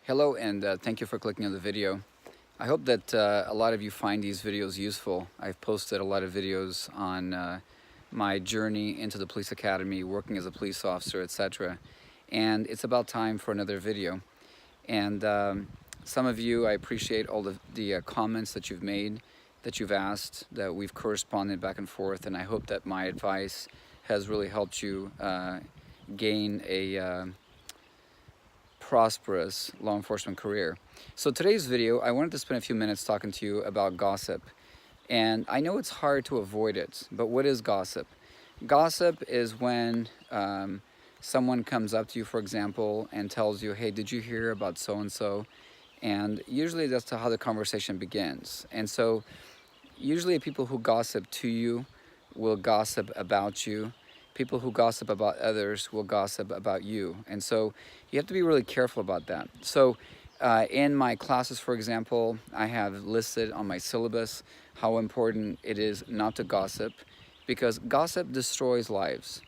Hello, and thank you for clicking on the video. I hope that a lot of you find these videos useful. I've posted a lot of videos on my journey into the police academy, working as a police officer, etc. And it's about time for another video. And some of you, I appreciate all the comments that you've made, that you've asked, that we've corresponded back and forth, and I hope that my advice has really helped you gain a prosperous law enforcement career. So today's video, I wanted to spend a few minutes talking to you about gossip. And I know it's hard to avoid it, but what is gossip? Gossip is when someone comes up to you, for example, and tells you, hey, did you hear about so-and-so? And usually that's how the conversation begins. And so usually people who gossip to you will gossip about you. People who gossip about others will gossip about you. And so you have to be really careful about that. So in my classes, for example, I have listed on my syllabus how important it is not to gossip, because gossip destroys lives.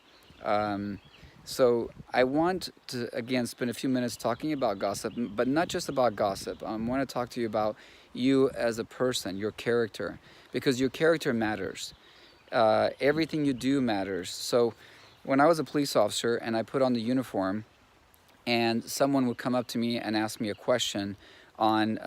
So I want to, again, spend a few minutes talking about gossip, but not just about gossip. I want to talk to you about you as a person, your character, because your character matters. Everything you do matters. So when I was a police officer and I put on the uniform and someone would come up to me and ask me a question on,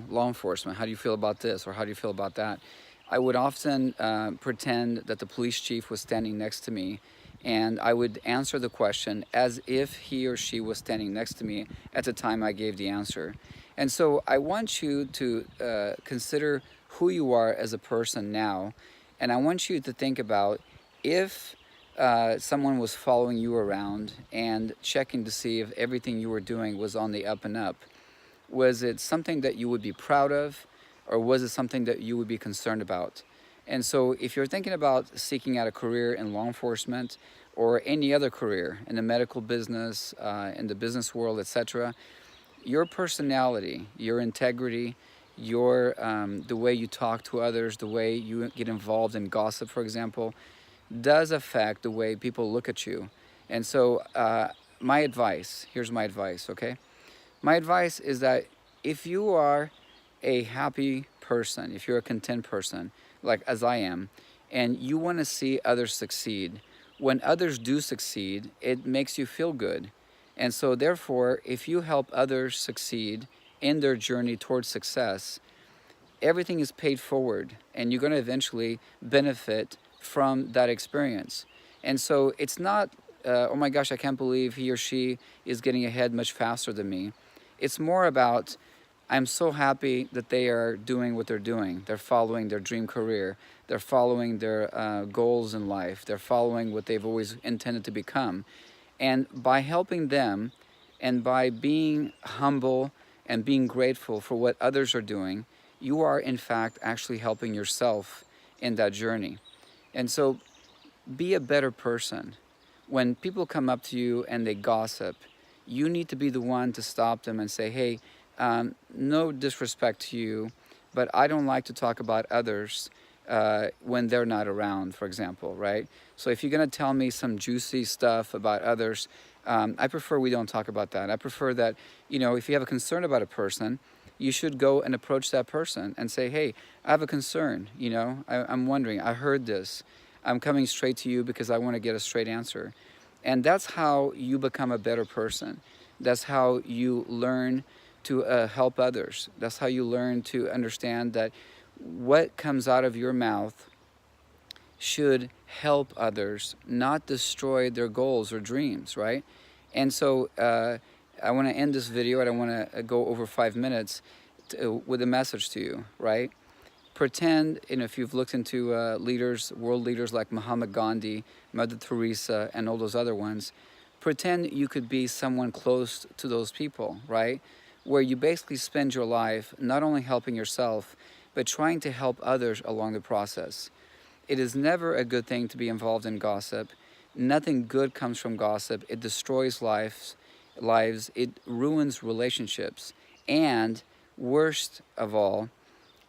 law enforcement, how do you feel about this or how do you feel about that? I would often pretend that the police chief was standing next to me, and I would answer the question as if he or she was standing next to me at the time I gave the answer. And so I want you to consider who you are as a person now. And I want you to think about if someone was following you around and checking to see if everything you were doing was on the up and up. Was it something that you would be proud of, or was it something that you would be concerned about? And so if you're thinking about seeking out a career in law enforcement or any other career in the medical business, in the business world, etc., your personality, your integrity, your the way you talk to others, the way you get involved in gossip, for example, does affect the way people look at you. And so my advice, here's my advice, okay? My advice is that if you are a happy person, if you're a content person, like as I am, and you want to see others succeed, when others do succeed, it makes you feel good. And so therefore, if you help others succeed in their journey towards success, everything is paid forward and you're going to eventually benefit from that experience. And so it's not, oh my gosh, I can't believe he or she is getting ahead much faster than me. It's more about, I'm so happy that they are doing what they're doing. They're following their dream career. They're following their goals in life. They're following what they've always intended to become. And by helping them and by being humble and being grateful for what others are doing, you are in fact actually helping yourself in that journey. And so be a better person. When people come up to you and they gossip, you need to be the one to stop them and say, hey, no disrespect to you, but I don't like to talk about others when they're not around, for example, right? So if you're going to tell me some juicy stuff about others, I prefer we don't talk about that. I prefer that, if you have a concern about a person, you should go and approach that person and say, hey, I have a concern, I'm wondering, I heard this. I'm coming straight to you because I want to get a straight answer. And that's how you become a better person. That's how you learn to help others. That's how you learn to understand that what comes out of your mouth should help others, not destroy their goals or dreams, right? And so I want to end this video. I don't want to go over 5 minutes with a message to you, right? Pretend, if you've looked into leaders, world leaders like Muhammad Gandhi, Mother Teresa, and all those other ones, pretend you could be someone close to those people, right? Where you basically spend your life not only helping yourself, but trying to help others along the process. It is never a good thing to be involved in gossip. Nothing good comes from gossip. It destroys lives, it ruins relationships, and worst of all,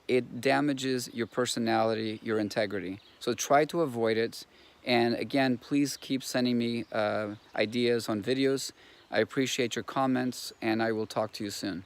it damages your personality, your integrity. So try to avoid it. And again, please keep sending me ideas on videos. I appreciate your comments, and I will talk to you soon.